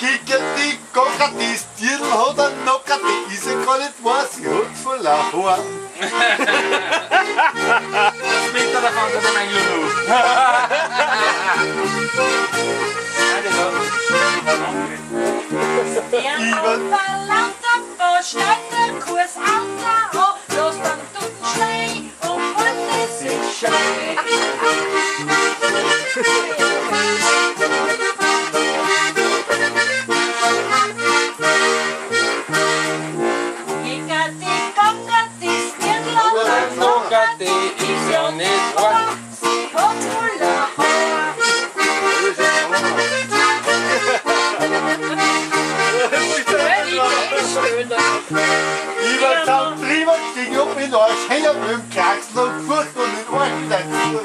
Giggeti, Gogati, Stirl hat einen Nockati, ist ja gar nicht weiß, sie hat voll ein Haar. Später da fängt er dann eigentlich noch. Der Lauter steigt der Kurs Alter an, los dann tut Schnee und heute sich schön. Giggati, Gogati, Stirl hat einen Nockati, ist ja nicht wahr, sie hat voll ein Haar. Ich war dann drüber, ging ab in den Arsch, hängen mit dem Kraxel und Furcht und den Arsch dazu.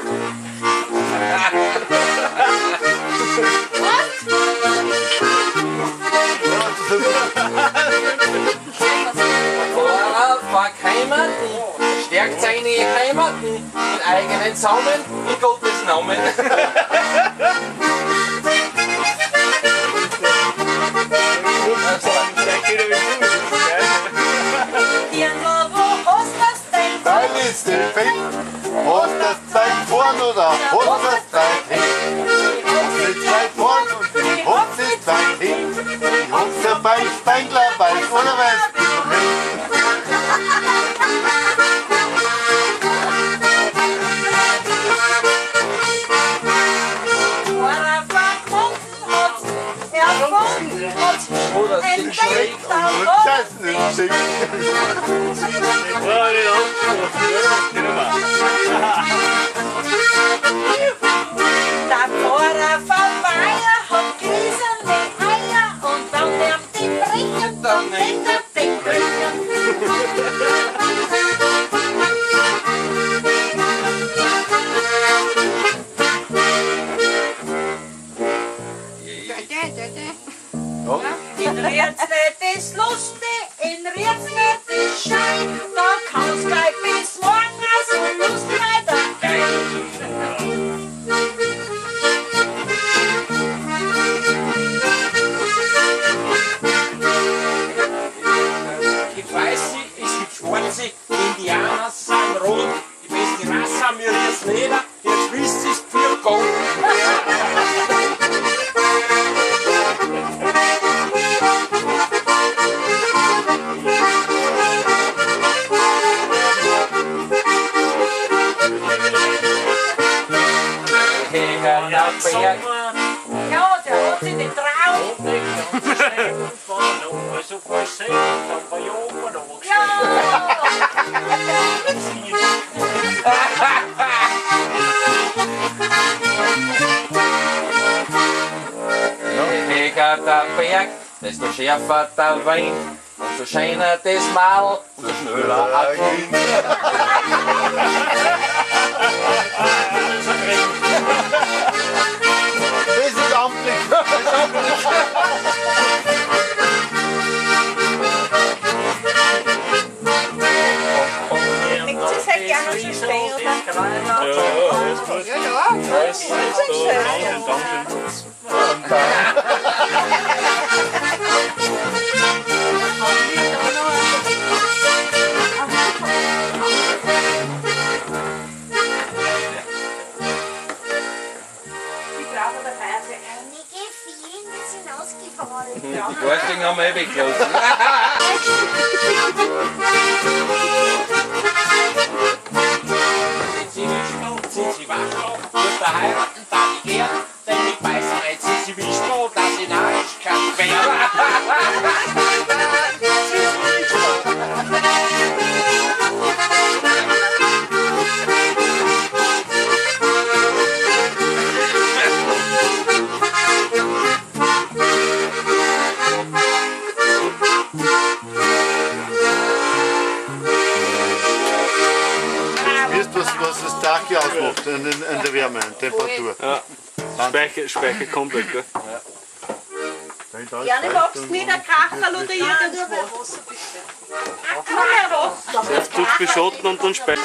Fahrer Heimaten, stärkt seine Heimaten in eigenen Samen, in Gottes Namen. Weil ist der Fett, hast das Zeit vorn oder hast das Zeit hin? Hast die Zeit vorn und die hast die Zeit hin. Ich hab's dabei, Spengler, weiß oder weiß. Oder den Schreck Und das nicht schick. Der Pfarrer von Weiher hat gläserne Eier und dann nimmt die Brechen, dann nimmt er die Brechen. In Rätslet ist lustig, in Rätslet ist schön, da kannst gleich bis morgen so Lust weitergehen. Die Weiße ist die Schwarze, die Indianer sind rot, die beste Rasse haben wir jetzt Leder, jetzt wisst ihr es für Gold. Ja, der hat sich nicht traut. Ja! Je höher der Berg, desto schärfer der Wein, und so scheiner das Maul, und so schneller ein Kind. Das ist amtlich. Denkt sie sehr gerne so stehen, oder? Ja, ja. Die Borsting haben wir weggelassen. Sie waschen, wird der heiraten, da die gern, denn ich weiß nicht, sie wissen nur, dass ich narrisch kann werden. Was das Tag hier ausmacht in der Wärme, in Temperatur. Ja. Speicher komplett, gell? Da Gerne magst du mit der Kachel oder irgendwas. Nur mehr Wasser. Zuerst gut beschotten und dann später.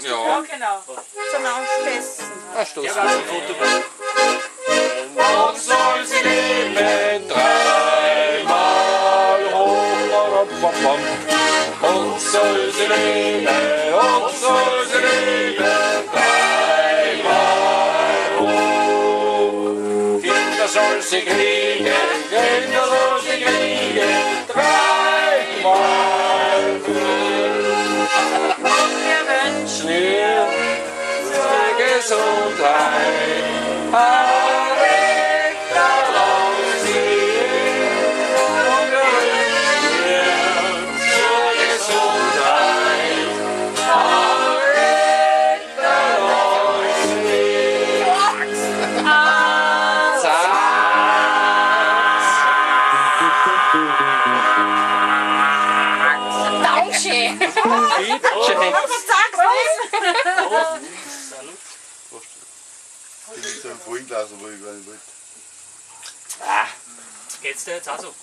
Ja, genau. Zum Anstessen. Und soll sie leben dreimal hoch. Und soll sie leben, und soll sie leben dreimal hoch. Kinder soll sie kriegen, Kinder soll sie kriegen dreimal hoch. Wir wünschen ihr zur Gesundheit. Dankeschön. Ich bin so ein Vollglas, aber ich gar nicht wollte. Geht's dir jetzt auch so?